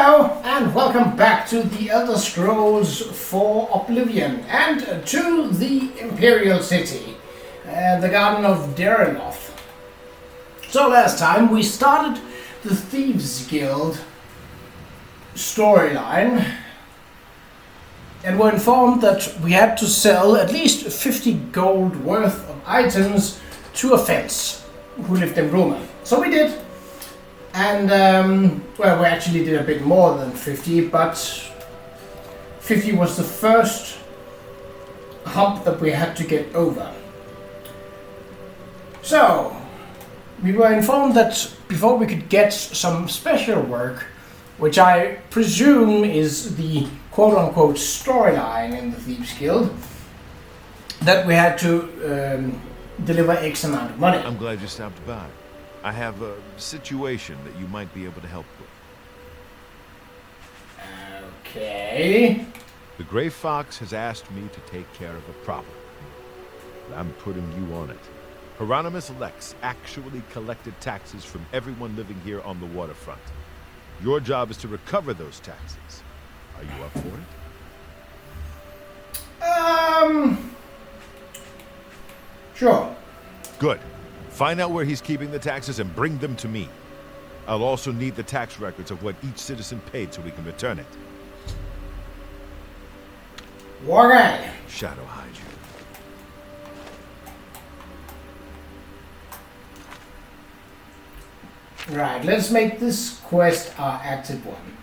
Hello, and welcome back to the Elder Scrolls 4 Oblivion, and to the Imperial City, the Garden of Deriloth. So last time we started the Thieves Guild storyline, and were informed that we had to sell at least 50 gold worth of items to a fence who lived in Roma. So we did. And, well, we actually did a bit more than 50, but 50 was the first hump that we had to get over. So, we were informed that before we could get some special work, which I presume is the quote-unquote storyline in the Thieves Guild, that we had to deliver X amount of money. I'm glad you stopped by. I have a situation that you might be able to help with. Okay. The Grey Fox has asked me to take care of a problem. I'm putting you on it. Hieronymus Lex actually collected taxes from everyone living here on the waterfront. Your job is to recover those taxes. Are you up for it? Sure. Good. Find out where he's keeping the taxes and bring them to me. I'll also need the tax records of what each citizen paid so we can return it. Okay. Shadow hide you. Right, let's make this quest our active one.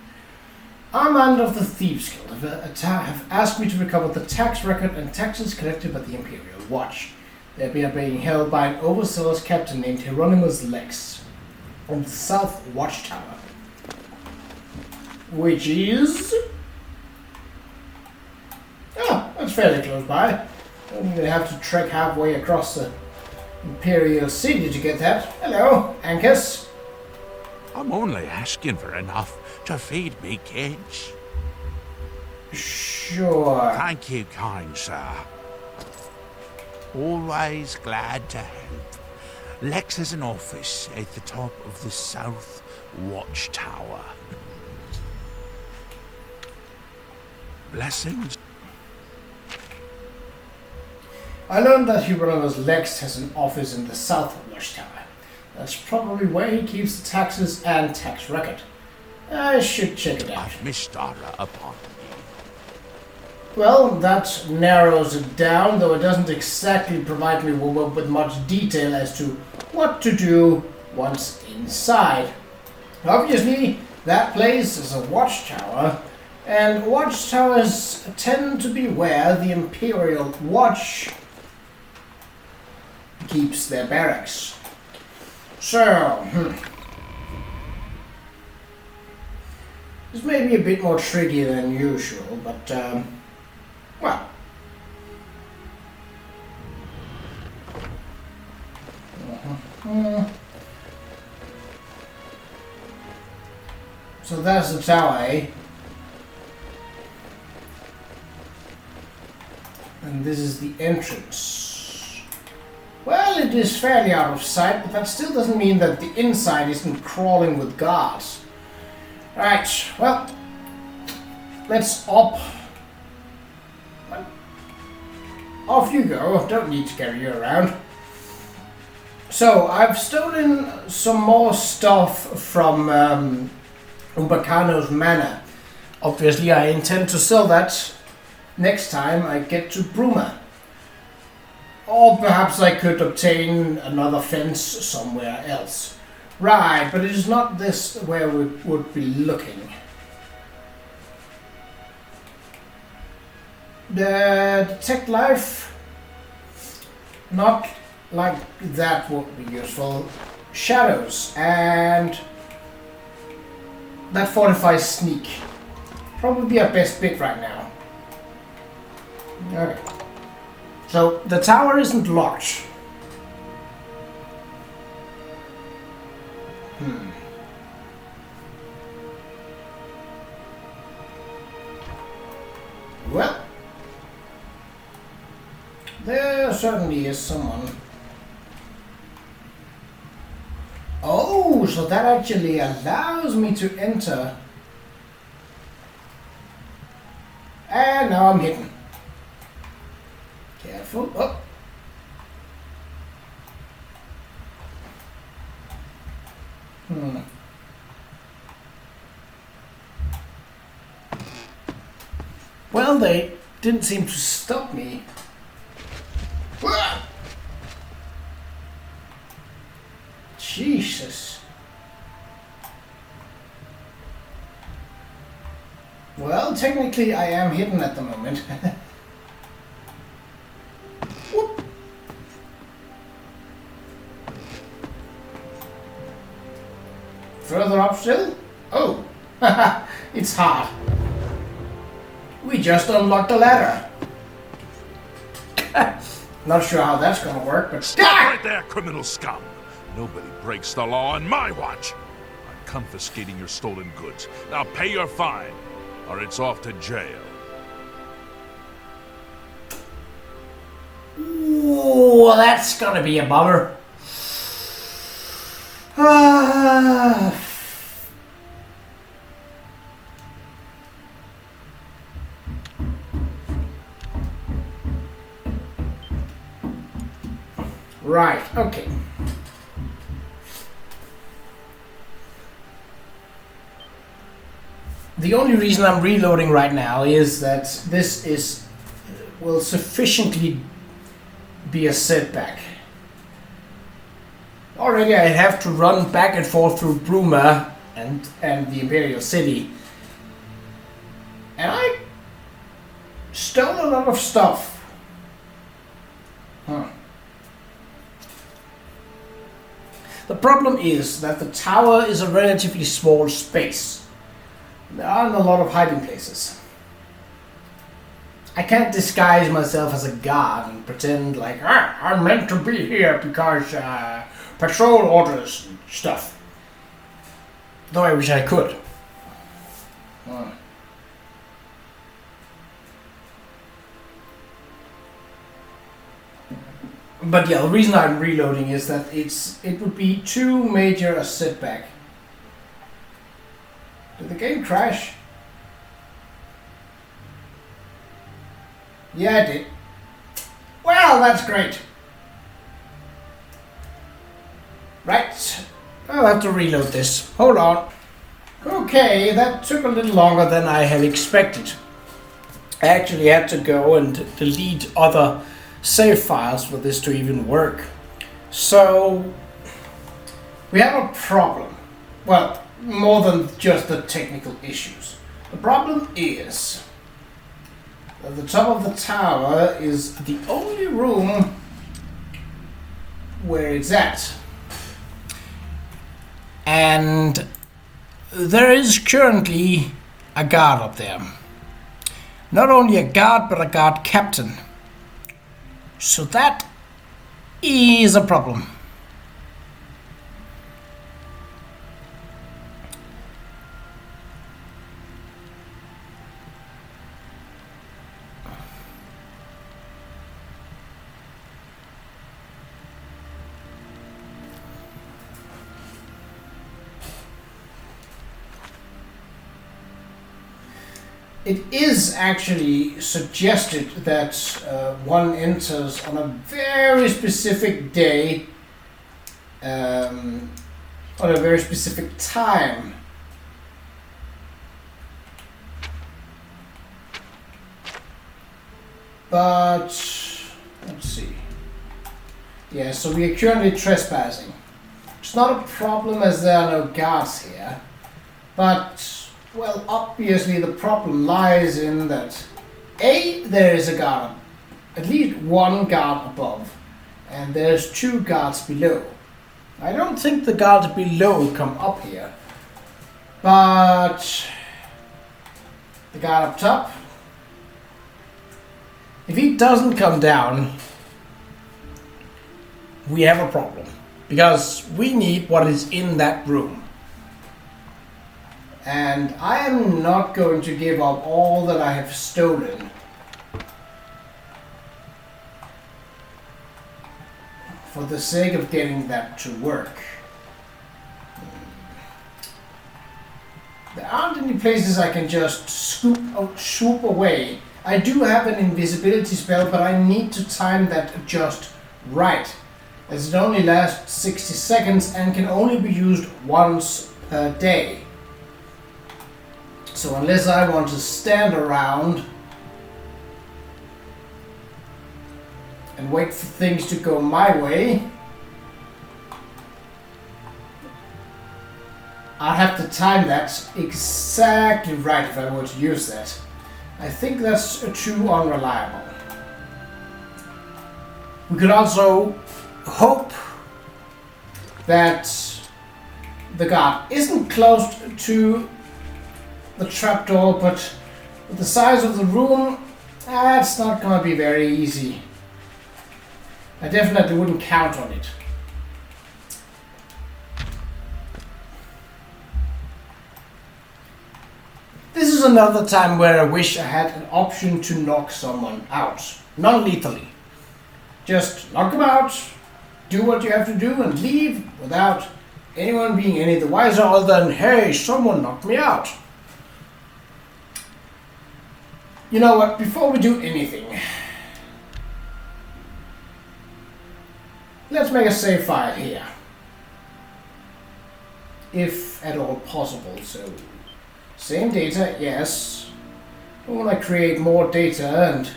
Armand of the Thieves Guild have asked me to recover the tax record and taxes collected by the Imperial Watch. They are being held by an overzealous captain named Hieronymus Lex from the South Watchtower. Which is... oh, that's fairly close by. I'm going to have to trek halfway across the Imperial City to get that. Hello, Angus. I'm only asking for enough to feed me kids. Sure. Thank you, kind sir. Always glad to help. Lex has an office at the top of the South Watchtower. Blessings. I learned that Hieronymus Lex has an office in the South Watchtower. That's probably where he keeps the taxes and tax record. I should check it out. I've missed upon. Well, that narrows it down, though it doesn't exactly provide me with much detail as to what to do once inside. Obviously, that place is a watchtower, and watchtowers tend to be where the Imperial Watch keeps their barracks. So, this may be a bit more tricky than usual, but, well. So that's the tower, eh? And this is the entrance. Well, it is fairly out of sight, but that still doesn't mean that the inside isn't crawling with guards. Right, well, let's up. Off you go, don't need to carry you around. So, I've stolen some more stuff from Ubacano's manor. Obviously, I intend to sell that next time I get to Bruma. Or perhaps I could obtain another fence somewhere else. Right, but it is not this where we would be looking. Detect life, not like that would be useful. Shadows, and that fortifies sneak. Probably be our best bet right now. Okay. So the tower isn't locked. Well. There certainly is someone. Oh, so that actually allows me to enter And now I'm hidden. Careful. Oh. Well, they didn't seem to stop me. Jesus. Well, technically I am hidden at the moment. Whoop. Further up still? Oh, it's hard. We just unlocked the ladder. Not sure how that's gonna work, but... Stop right there, criminal scum! Nobody breaks the law on my watch! I'm confiscating your stolen goods. Now pay your fine, or it's off to jail. Ooh, that's gonna be a bummer. Right, okay. The only reason I'm reloading right now is that this will sufficiently be a setback. Already I have to run back and forth through Bruma and the Imperial City. And I stole a lot of stuff. The problem is that the tower is a relatively small space. There aren't a lot of hiding places. I can't disguise myself as a guard and pretend like, I'm meant to be here because patrol orders and stuff. Though I wish I could. But yeah, the reason I'm reloading is that it would be too major a setback. Did the game crash? Yeah, it did. Well, that's great. Right. I'll have to reload this. Hold on. Okay, that took a little longer than I had expected. I actually had to go and delete other save files for this to even work. So, we have a problem. Well, more than just the technical issues. The problem is that the top of the tower is the only room where it's at. And there is currently a guard up there. Not only a guard, but a guard captain. So that is a problem. It is actually suggested that one enters on a very specific day, on a very specific time. But, let's see. Yeah, so we are currently trespassing. It's not a problem as there are no guards here, but... well, obviously the problem lies in that A, there is a guard, at least one guard above, and there's two guards below. I don't think the guards below come up here, but the guard up top, if he doesn't come down, we have a problem, because we need what is in that room. And I am not going to give up all that I have stolen for the sake of getting that to work. There aren't any places I can just swoop away I do have an invisibility spell, but I need to time that just right, as it only lasts 60 seconds and can only be used once per day. So unless I want to stand around and wait for things to go my way, I'll have to time that exactly right if I were to use that. I think that's too unreliable. We could also hope that the guard isn't close to the trapdoor, but with the size of the room, it's not gonna be very easy. I definitely wouldn't count on it. This is another time where I wish I had an option to knock someone out, non-lethally. Just knock them out, do what you have to do, and leave without anyone being any the wiser other than, hey, someone knocked me out. You know what, before we do anything, let's make a save file here. If at all possible, so same data, yes. I want to create more data and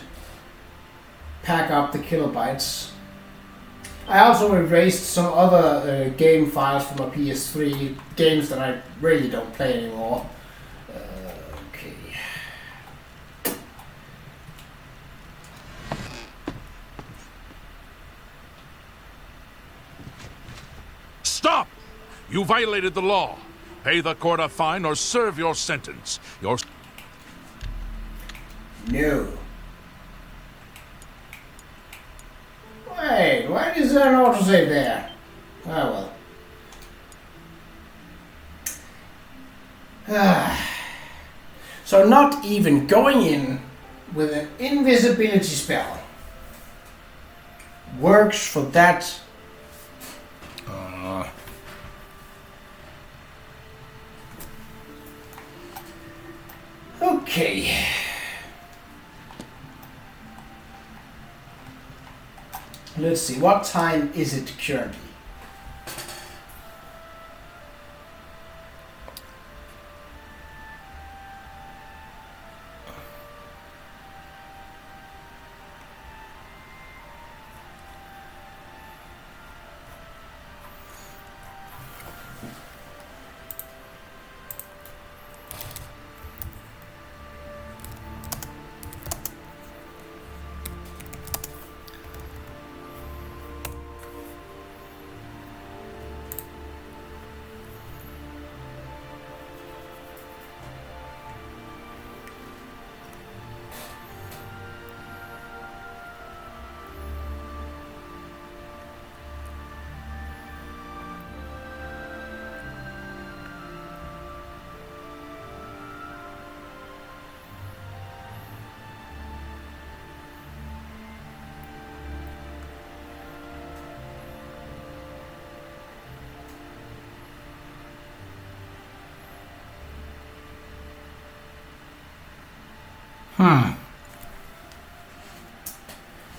pack up the kilobytes. I also erased some other game files from my PS3, games that I really don't play anymore. Okay. Stop! You violated the law. Pay the court a fine or serve your sentence. No. Wait, why is there an autosave there? Oh well. So not even going in with an invisibility spell works for that. Okay. Let's see, what time is it currently?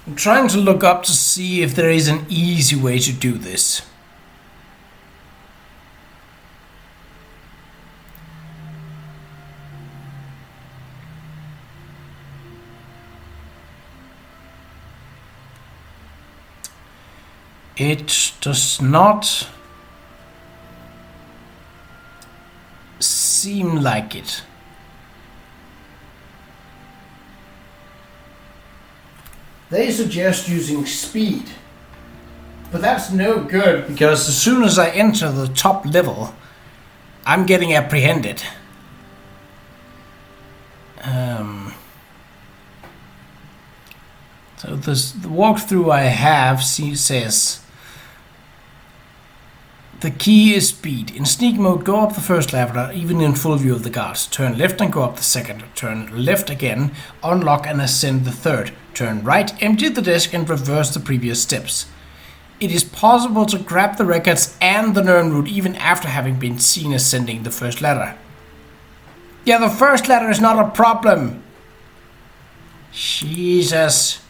I'm trying to look up to see if there is an easy way to do this. It does not seem like it. They suggest using speed, but that's no good because as soon as I enter the top level, I'm getting apprehended. So the walkthrough I have says the key is speed. In sneak mode, go up the first ladder, even in full view of the guards. Turn left and go up the second. Turn left again, unlock and ascend the third. Turn right, empty the desk and reverse the previous steps. It is possible to grab the records and the Nern root even after having been seen ascending the first ladder. Yeah, the first ladder is not a problem. Jesus.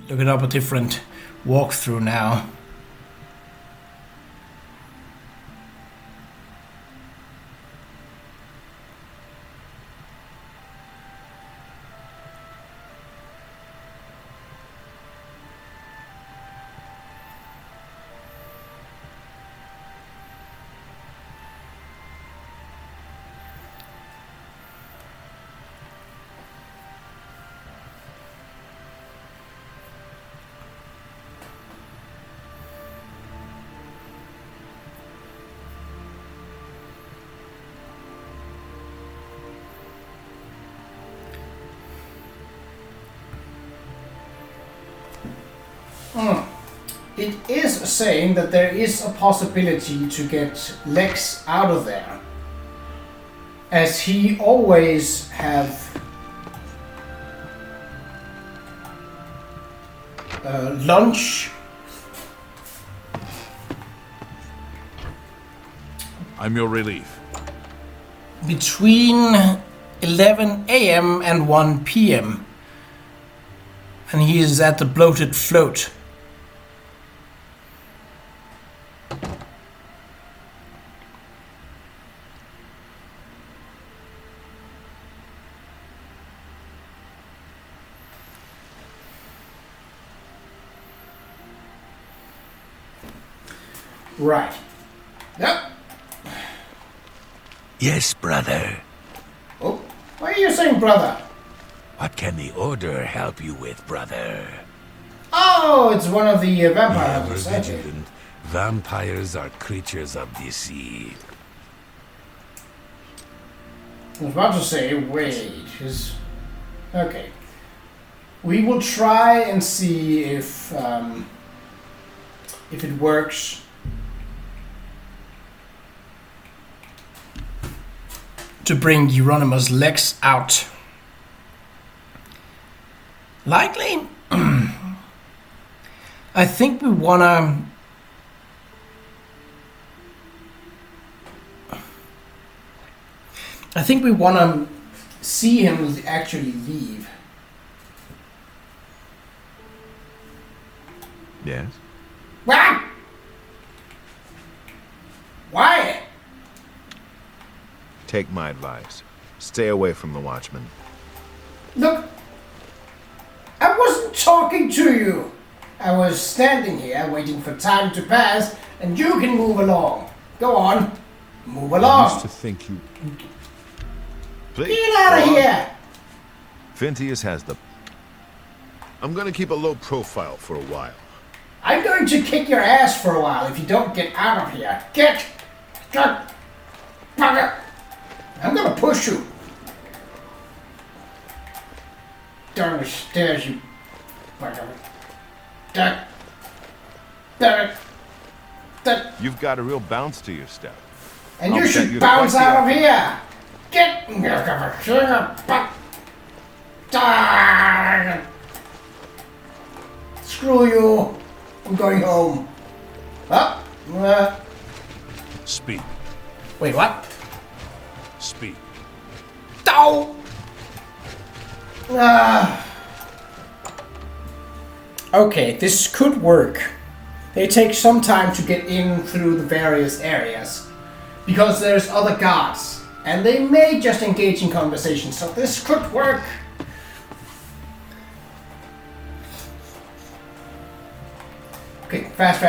Looking up a different walkthrough now. It is saying that there is a possibility to get Lex out of there, as he always have lunch. I'm your relief. Between 11 a.m. and 1 p.m. And he is at the bloated float. Right. Yep. Yes, brother. Oh, why are you saying brother? What can the Order help you with, brother? Oh, it's one of the vampire Ever hunters, ain't it? vigilant. Vampires are creatures of the sea. I was about to say, wait, okay. We will try and see if it works. To bring Euronymous Lex out. Likely, I think we wanna. See him actually leave. Yes? What? Why? Take my advice. Stay away from the Watchmen. Look, I wasn't talking to you. I was standing here waiting for time to pass, and you can move along. Go on, move I along. used to think you... Please, Get out of go on. here. Phintius has the... I'm gonna keep a low profile for a while. I'm going to kick your ass for a while if you don't get out of here. Get, bugger. I'm gonna push you. Down the stairs, you bugger. Duck. Duck. Duck. You've got a real bounce to your step. And I'll you bet should you're bounce quite the out of here. Get. Screw you. I'm going home. Speak. Wait, what? Speak. Ow! Okay, this could work. They take some time to get in through the various areas, because there's other guards, and they may just engage in conversation, so this could work. Okay, fast.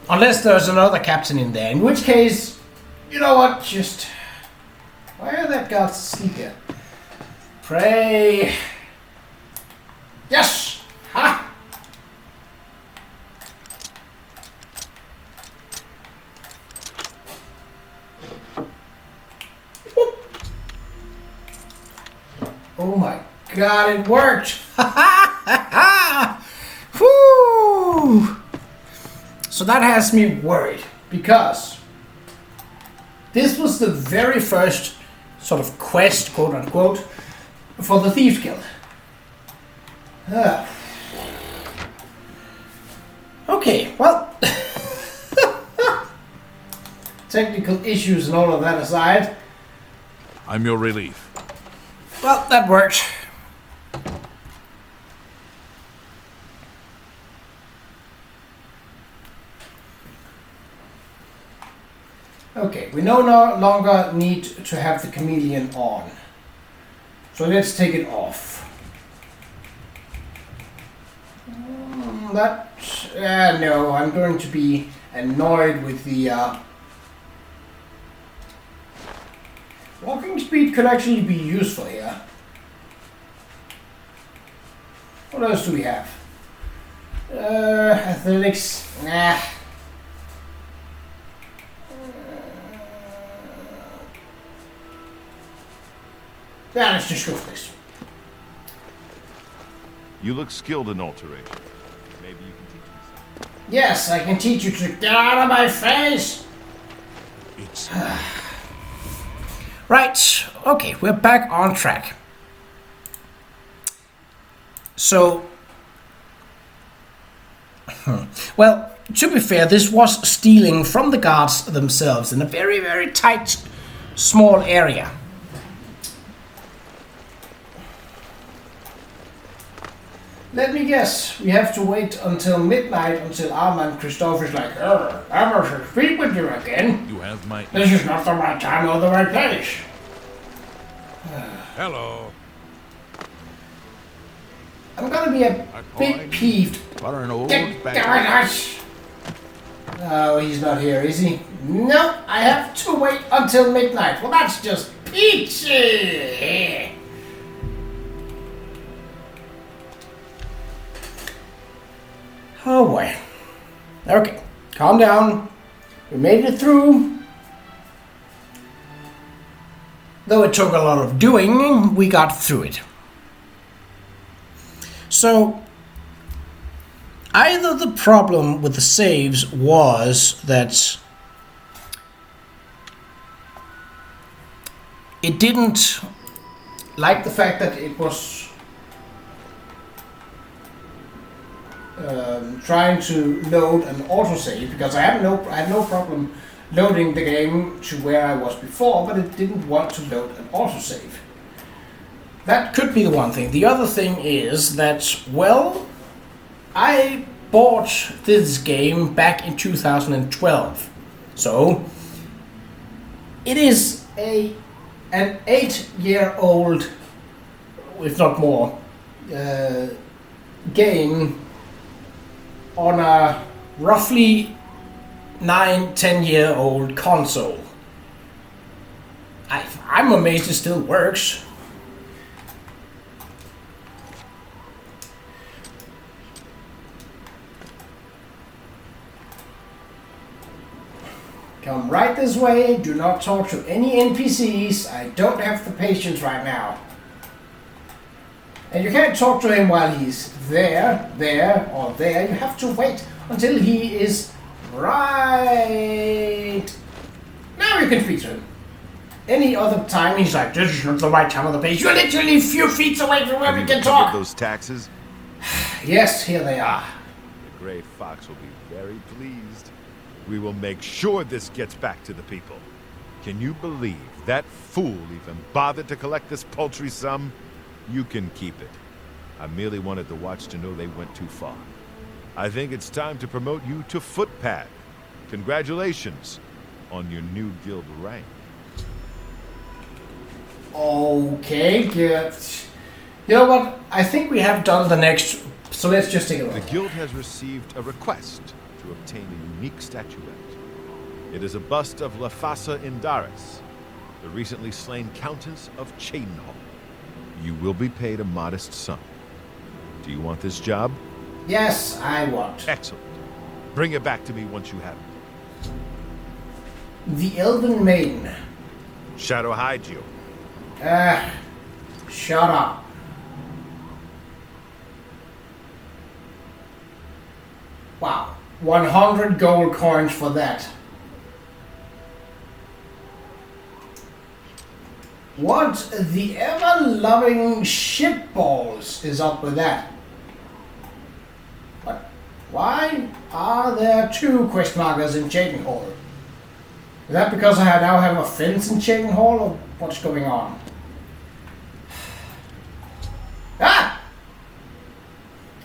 Unless there's another captain in there, in which case, you know what, just... Why are that guards asleep here? Pray. Yes! Ha! Oh my god, it worked! Whoo! So that has me worried, because this was the very first sort of quest, quote unquote, for the Thieves Guild. Okay, well, technical issues and all of that aside, I'm your relief. well, that worked. Okay, we no longer need to have the chameleon on. So let's take it off. No, I'm going to be annoyed with the walking speed could actually be useful here. What else do we have? Athletics. Nah. Yeah, let's just go for this. You look skilled in alteration. Maybe you can teach me something. Yes, I can teach you to get out of my face. It's Right, okay, we're back on track. So, well, to be fair, this was stealing from the guards themselves in a very, very tight, small area. Let me guess, we have to wait until midnight until our man Christoph is like, I must speak with you again. You have my... This is not the right time or the right place. Hello. I'm gonna be a bit peeved. for an old Get bag. Qa'Rajh! Oh, he's not here, is he? No, I have to wait until midnight. Well, that's just peachy! Oh boy. Okay, calm down. We made it through. Though it took a lot of doing, we got through it. So, either the problem with the saves was that it didn't like the fact that it was trying to load an autosave, because I had no problem loading the game to where I was before, but it didn't want to load an autosave. That could be the one thing. The other thing is that, well, I bought this game back in 2012. So, it is an 8-year-old, if not more, game on a roughly 9-10-year-old console. I'm amazed it still works. Come right this way, do not talk to any NPCs, I don't have the patience right now. And you can't talk to him while he's there, or there, you have to wait until he is right. Now you can speak to him. Any other time he's like, this is not the right time of the place, you're literally a few feet away from where we can talk. Those taxes? Yes, here they are. The Gray Fox will be very pleased. We will make sure this gets back to the people. Can you believe that fool even bothered to collect this paltry sum? You can keep it. I merely wanted the Watch to know they went too far. I think it's time to promote you to Footpad. Congratulations on your new guild rank. Okay, good. You know what? I think we have done the next, so let's just take a look. The guild has received a request to obtain a unique statuette. It is a bust of Lafasa Indaris, the recently slain Countess of Chainhall. You will be paid a modest sum. Do you want this job? Yes, I want. Excellent. Bring it back to me once you have it. The Elven Maiden. Shadow hide you. Shut up. Wow, 100 gold coins for that. What the ever-loving shitballs is up with that? What? Why are there 2 quest markers in Cheydon Hall? Is that because I now have a fence in Cheydon Hall, or what's going on? Ah!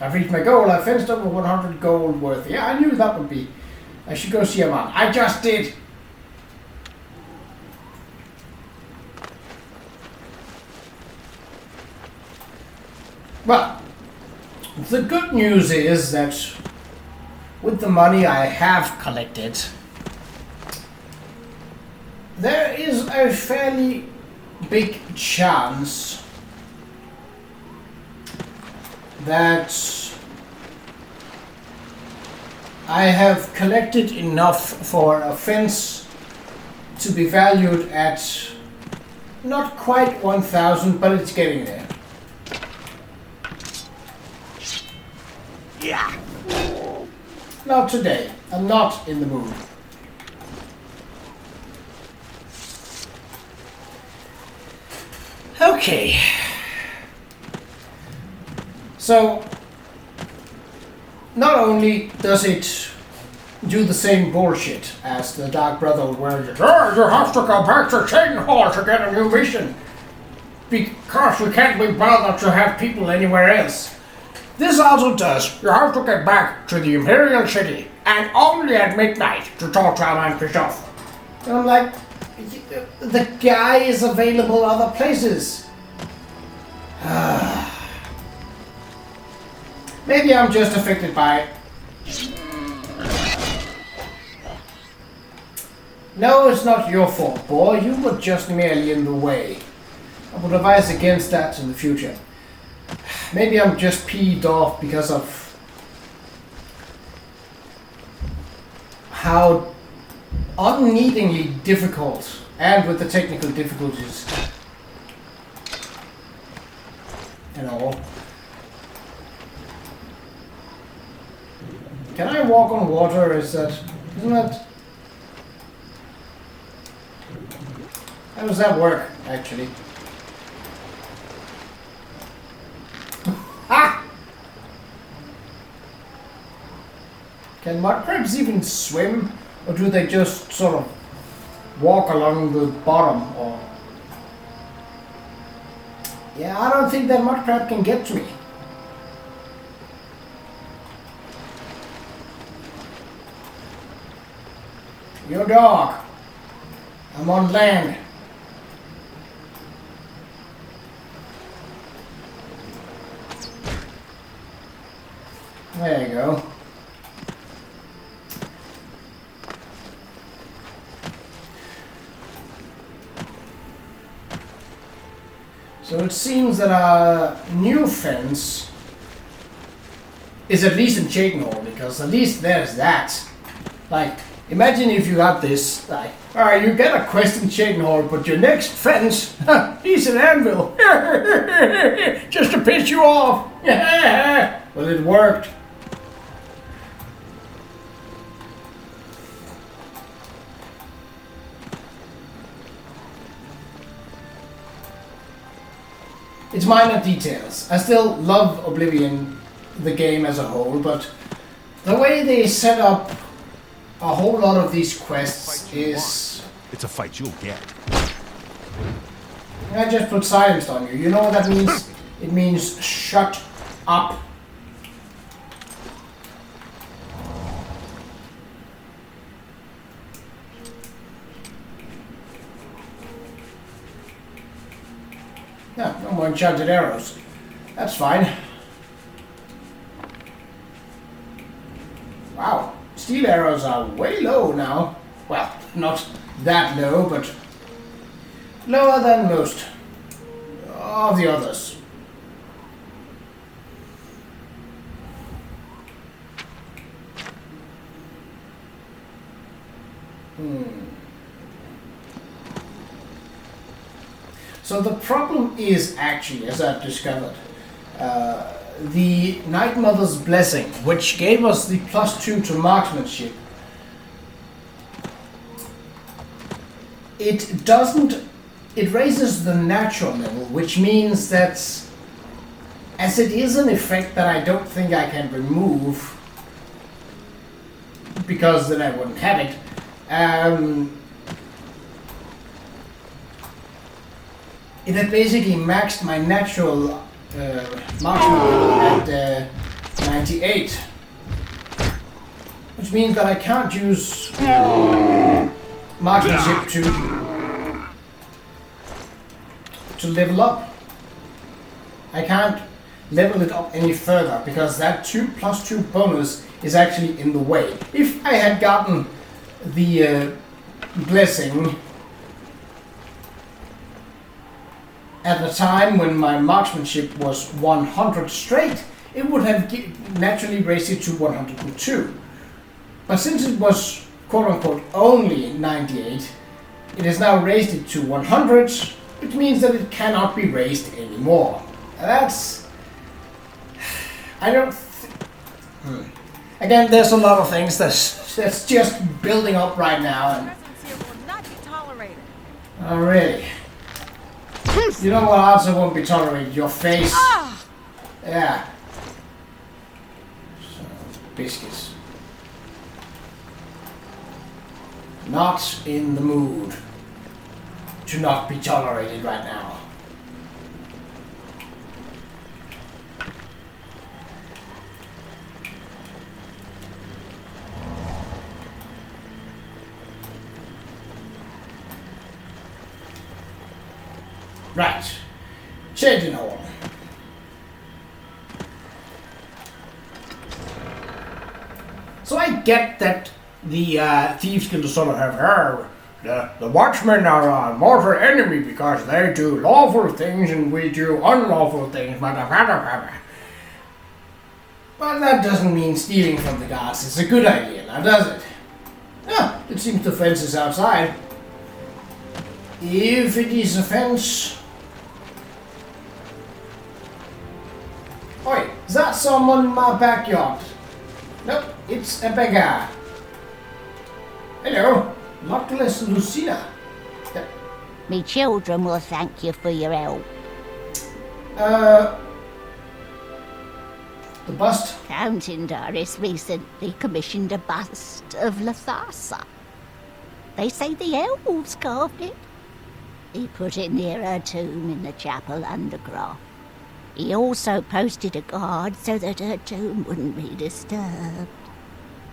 I've reached my goal. I fenced over 100 gold worth. Yeah, I knew that would be. I should go see a man. I just did! Well, the good news is that with the money I have collected, there is a fairly big chance that I have collected enough for a fence to be valued at not quite 1,000, but it's getting there. Yeah. Not today. I'm not in the mood. Okay. So, not only does it do the same bullshit as the Dark Brother where you have to go back to Cheydon Hall to get a new mission because we can't be bothered to have people anywhere else. This also does. You have to get back to the Imperial City and only at midnight to talk to our man Christoph. And I'm like, the guy is available other places. Maybe I'm just affected by it. No, it's not your fault, boy. You were just merely in the way. I would advise against that in the future. Maybe I'm just peeved off because of how unneedingly difficult, and with the technical difficulties and all. Can I walk on water? Isn't that... How does that work, actually? Ah! Can mud crabs even swim? Or do they just sort of walk along the bottom? Or... Yeah, I don't think that mud crab can get to me. Your dog. I'm on land. There you go. So it seems that our new fence is at least in Cheydon Hall, because at least there's that. Like, imagine if you got this, like, alright, you get a quest in Cheydon Hall, but your next fence, he's an anvil. Just to piss you off. Well, it worked. It's minor details. I still love Oblivion, the game as a whole, but the way they set up a whole lot of these quests is... It's a fight you'll get. I just put silenced on you. You know what that means? It means shut up. Yeah, no more enchanted arrows. That's fine. Wow, steel arrows are way low now. Well, not that low, but lower than most of the others. So the problem is actually, as I've discovered, the Night Mother's Blessing, which gave us the +2 to marksmanship. It doesn't it raises the natural level, which means that as it is an effect that I don't think I can remove, because then I wouldn't have it, it had basically maxed my natural marksman at 98. Which means that I can't use marksmanship to level up. I can't level it up any further because that 2+2 bonus is actually in the way. If I had gotten the blessing at the time when my marksmanship was 100 straight, it would have naturally raised it to 102. But since it was quote-unquote only 98, it has now raised it to 100, which means that it cannot be raised anymore. That's... I don't... Again, there's a lot of things that's just building up right now. And... Oh, really? You know what also won't be tolerated? Your face. Yeah. So, biscuits. Not in the mood to not be tolerated right now. Right. Changing horn. So I get that the thieves can sort of have the watchmen are our mortal enemy because they do lawful things and we do unlawful things. But that doesn't mean stealing from the guards is a good idea, now does it? Yeah, it seems the fence is outside. If it is a fence... Oi, is that someone in my backyard? Nope, it's a beggar. Hello, luckless Lucina. Me children will thank you for your help. The bust? Count Indaris recently commissioned a bust of Lathasa. They say the elves carved it. He put it near her tomb in the chapel underground. He also posted a guard so that her tomb wouldn't be disturbed.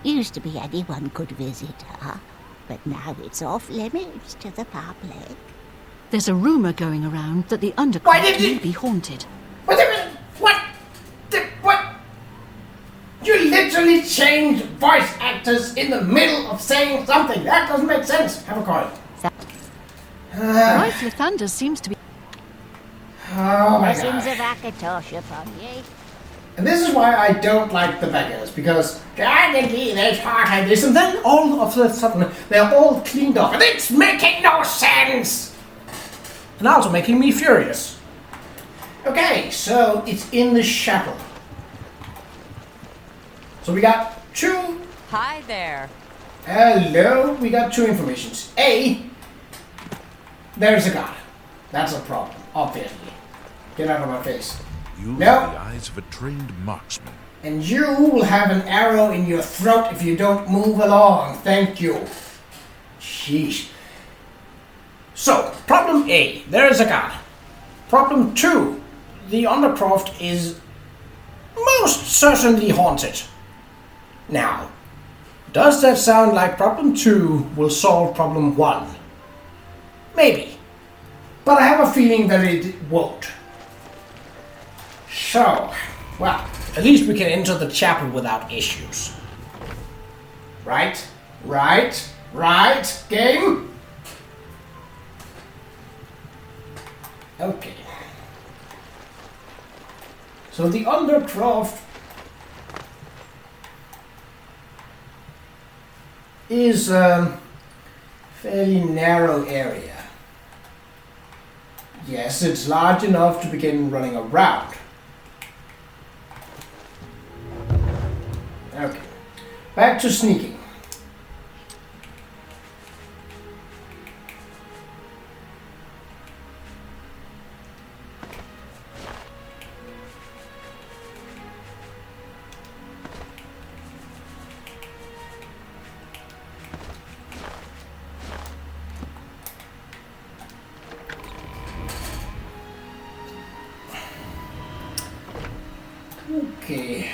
Used to be anyone could visit her, but now it's off limits to the public. There's a rumor going around that the underground may be haunted. What? You literally changed voice actors in the middle of saying something. That doesn't make sense. Have a coin. Bryce Lathander seems to be... Oh my Blessings god. of Akatosh upon ye. And this is why I don't like the beggars, because there's heart and this, and then all of a sudden they're all cleaned off, and it's making no sense! And also making me furious. Okay, so it's in the chapel. So we got two... Hi there. Hello, we got two informations. A, there's a god. That's a problem, obviously. Get out of my face. You No. have the eyes of a trained marksman. And you will have an arrow in your throat if you don't move along. Thank you. Sheesh. So, problem A, there is a god. Problem 2, the Undercroft is most certainly haunted. Now, does that sound like problem 2 will solve problem 1? Maybe. But I have a feeling that it won't. So, well, at least we can enter the chapel without issues. Right? Game? Okay. So the Undercroft is a fairly narrow area. Yes, it's large enough to begin running around. Okay. Back to sneaking. Okay.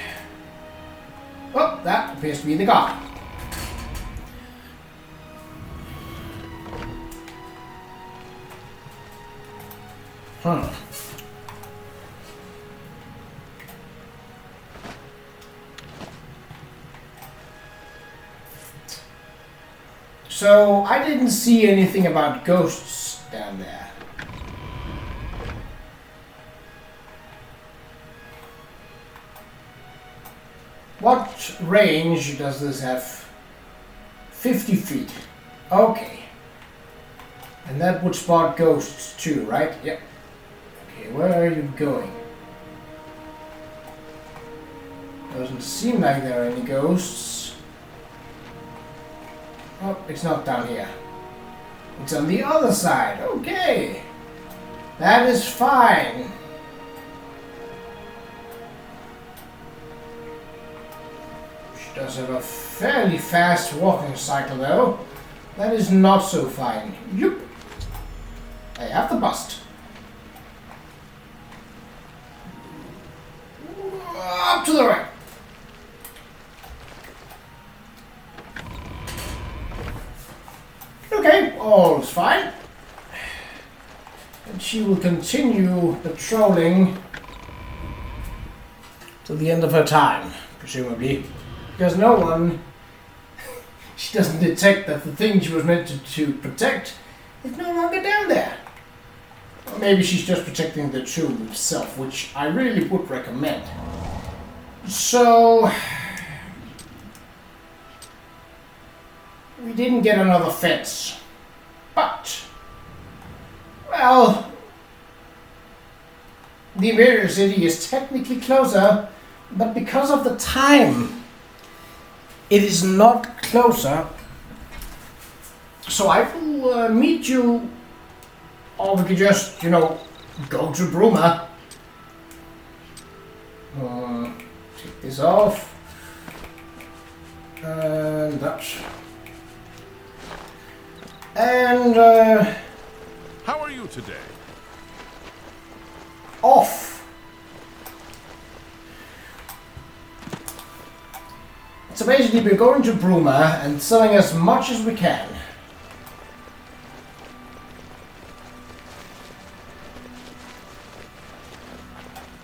Oh, that appears to be the guard. Huh. So, I didn't see anything about ghosts down there. What range does this have? 50 feet. Okay. And that would spot ghosts too, right? Yep. Okay, where are you going? Doesn't seem like there are any ghosts. Oh, it's not down here. It's on the other side. Okay. That is fine. She does have a fairly fast walking cycle though. That is not so fine. Yup. I have the bust. Up to the right. Okay, all is fine. And she will continue patrolling till the end of her time, presumably. Because no one... she doesn't detect that the thing she was meant to protect is no longer down there. Or maybe she's just protecting the tomb itself, which I really would recommend. So... we didn't get another fence. But... well... the Imperial City is technically closer, but because of the time, it is not closer. So I will meet you, or we could just, you know, go to Bruma. Take this off. And that. And, How are you today? off. So basically we're going to Bruma and selling as much as we can.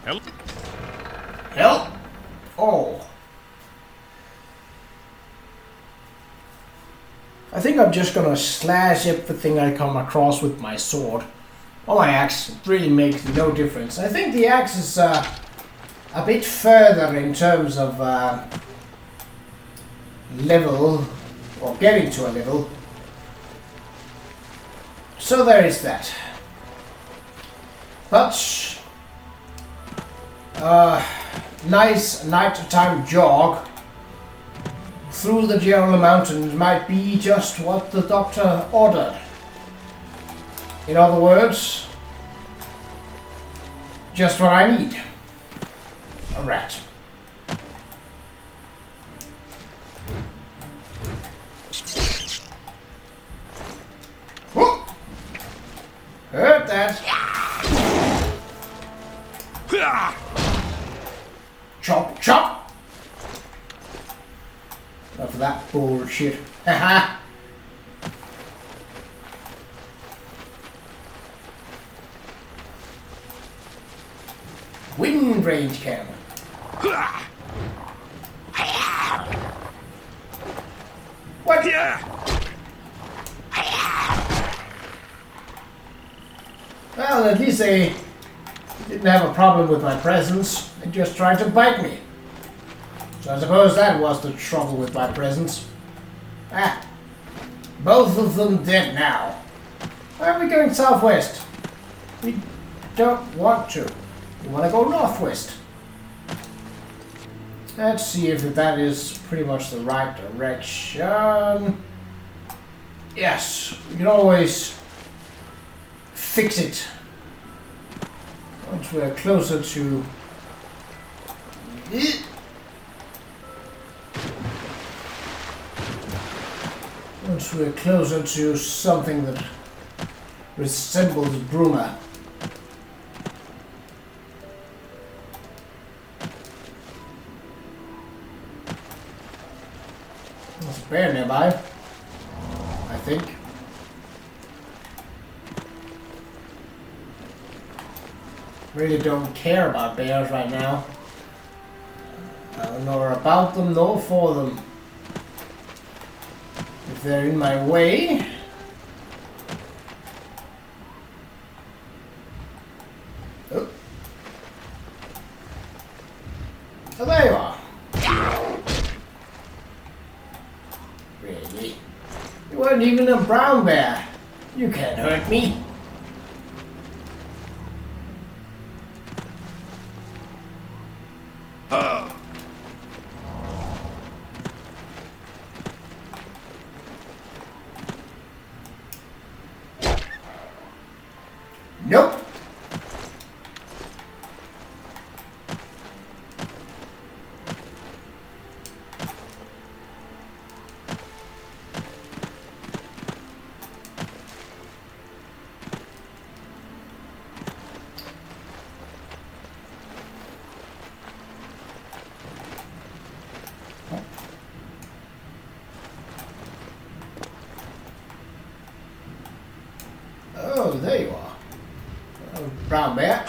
Help? Help? Oh. I think I'm just gonna slash everything I come across with my sword. Or my axe. It really makes no difference. I think the axe is a bit further in terms of level, or getting to a level. So there is that. But nice nighttime jog through the General Mountains might be just what the doctor ordered. In other words, just what I need. A rat. Whoop! Heard that. Chop, chop! Enough of that bullshit. Haha! Wind range cannon. What? Well, at least they didn't have a problem with my presence. They just tried to bite me. So I suppose that was the trouble with my presence. Ah, both of them dead now. Why are we going southwest? We don't want to. We want to go northwest. Let's see if that is pretty much the right direction. Yes, we can always fix it once we're closer to it. Once we're closer to something that resembles Bruma. bear nearby. I think. Really don't care about bears right now. Nor about them, nor for them. If they're in my way. Oh. Oh, there you are. Really? You weren't even a brown bear. You can't hurt me. Nope. Oh, there you are. Brown bear.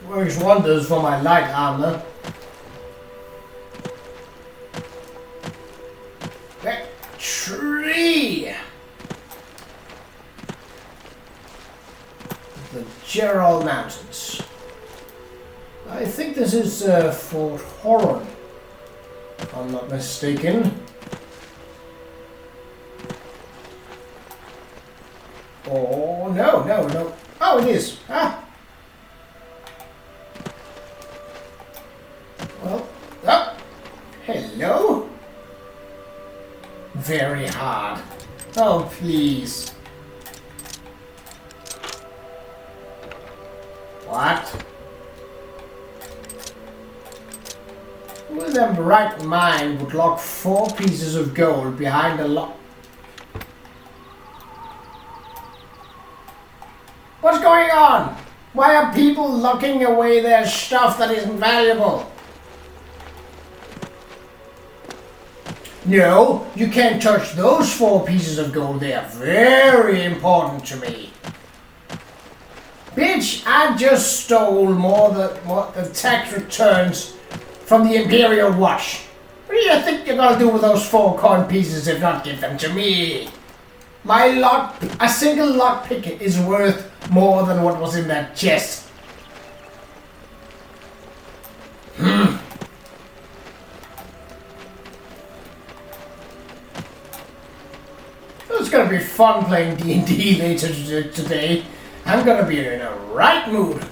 Works wonders for my light armor. That tree! The Gerald Mountains. I think this is Fort Horon, if I'm not mistaken. Oh, no. Oh, it is. Ah! Well, oh! Hello? Very hard. Oh, please. What? Who in their right mind would lock 4 pieces of gold behind a lock? What's going on? Why are people locking away their stuff that isn't valuable? No, you can't touch those 4 pieces of gold. They are very important to me. Bitch, I just stole more than what the tax returns from the Imperial Watch. What do you think you're gonna do with those 4 coin pieces if not give them to me? A single lockpick is worth more than what was in that chest. It's gonna be fun playing D&D later today. I'm gonna be in a right mood.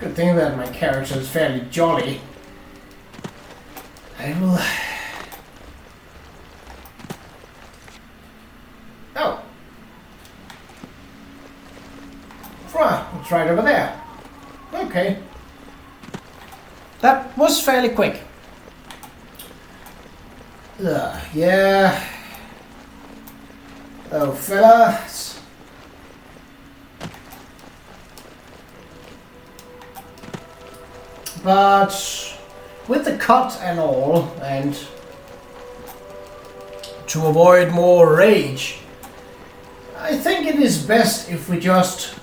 Good thing that my character is fairly jolly. I will... Oh. It's right over there. Okay. That was fairly quick. Yeah. Oh, fellas. But with the cut and all, and to avoid more rage, I think it is best if we just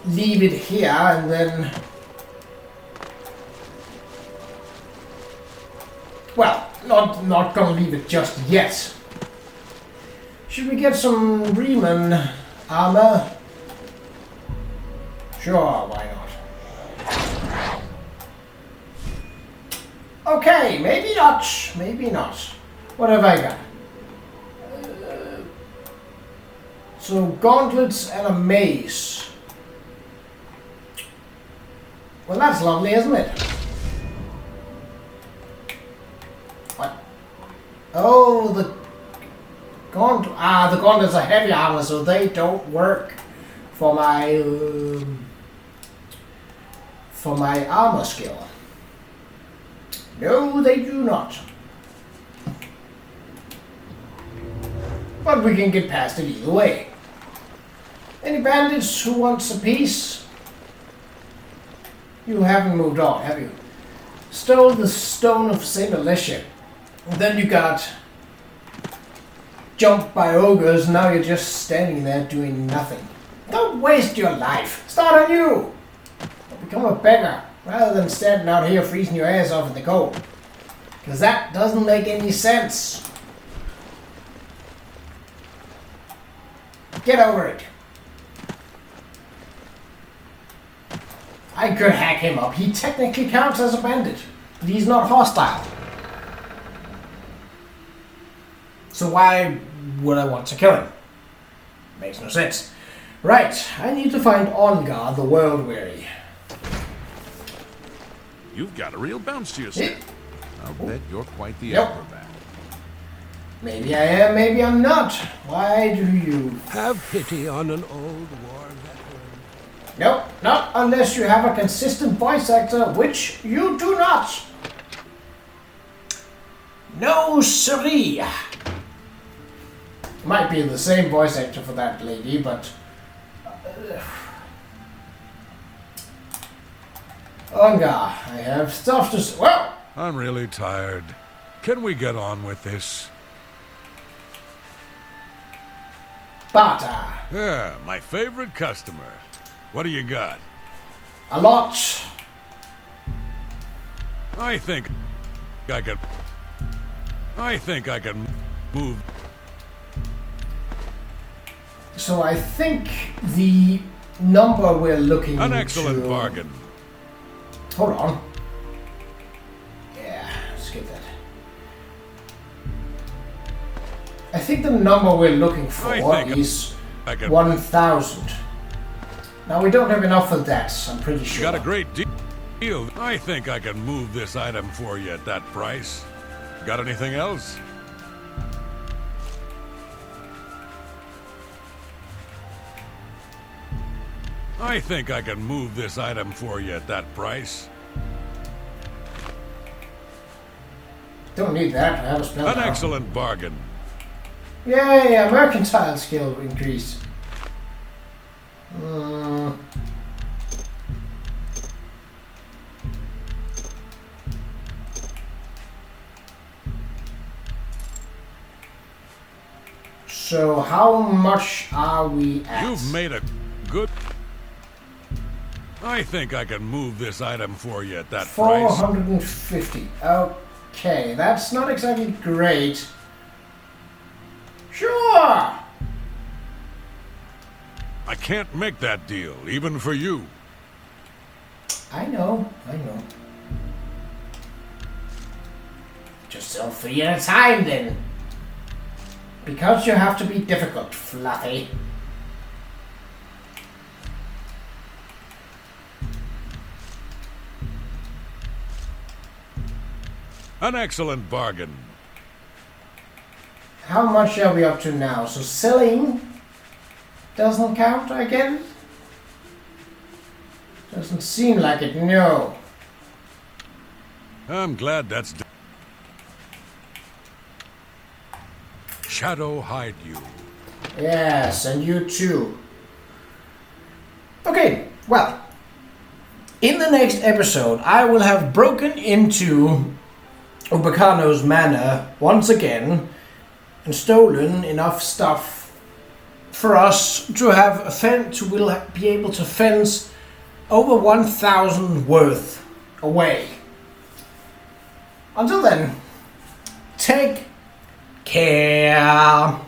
leave it here and then... Well, not gonna leave it just yet. Should we get some Riemann armor? Sure, why not? Okay, maybe not. Maybe not. What have I got? So gauntlets and a mace. Well, that's lovely, isn't it? What? Oh, the gauntlets are heavy armor, so they don't work for my armor skill. No, they do not. But we can get past it either way. Any bandits who wants a piece? You haven't moved on, have you? Stole the stone of Saint Alicia. And then you got jumped by ogres, now you're just standing there doing nothing. Don't waste your life. Start anew. Become a beggar, rather than standing out here freezing your ass off in the cold. Because that doesn't make any sense. Get over it. I could hack him up. He technically counts as a bandit, but he's not hostile. So why would I want to kill him? Makes no sense. Right, I need to find Ongar the World-Weary. You've got a real bounce to your step. I'll bet you're quite the Nope. acrobat. Maybe I am, maybe I'm not. Why do you... Have pity on an old war veteran. Nope, not unless you have a consistent voice actor, which you do not. No, siree. Might be the same voice actor for that lady, but... Ongar, I have stuff to say. Well, I'm really tired. Can we get on with this? Bata. Yeah, my favorite customer. What do you got? A lot. I think I can move. So I think the number we're looking An excellent to... bargain. Hold on. Yeah, skip that. I think the number we're looking for is I can 1,000. Now we don't have enough for that, I'm pretty sure. got a great deal. I think I can move this item for you at that price. Got anything else? I think I can move this item for you at that price. Don't need that, I have a spell An now. excellent bargain. Yay, mercantile skill increase. So how much are we at? You've made a good... I think I can move this item for you at that price. 450. Okay, that's not exactly great. Sure! I can't make that deal, even for you. I know. Just sell 3 at a time then. Because you have to be difficult, Fluffy. An excellent bargain. How much are we up to now? So selling doesn't count, I guess? Doesn't seem like it, no. I'm glad that's done. Shadow hide you. Yes, and you too. Okay, well, in the next episode, I will have broken into Ubicano's manor once again and stolen enough stuff for us to have a fence. We'll be able to fence over 1,000 worth away. Until then, take care.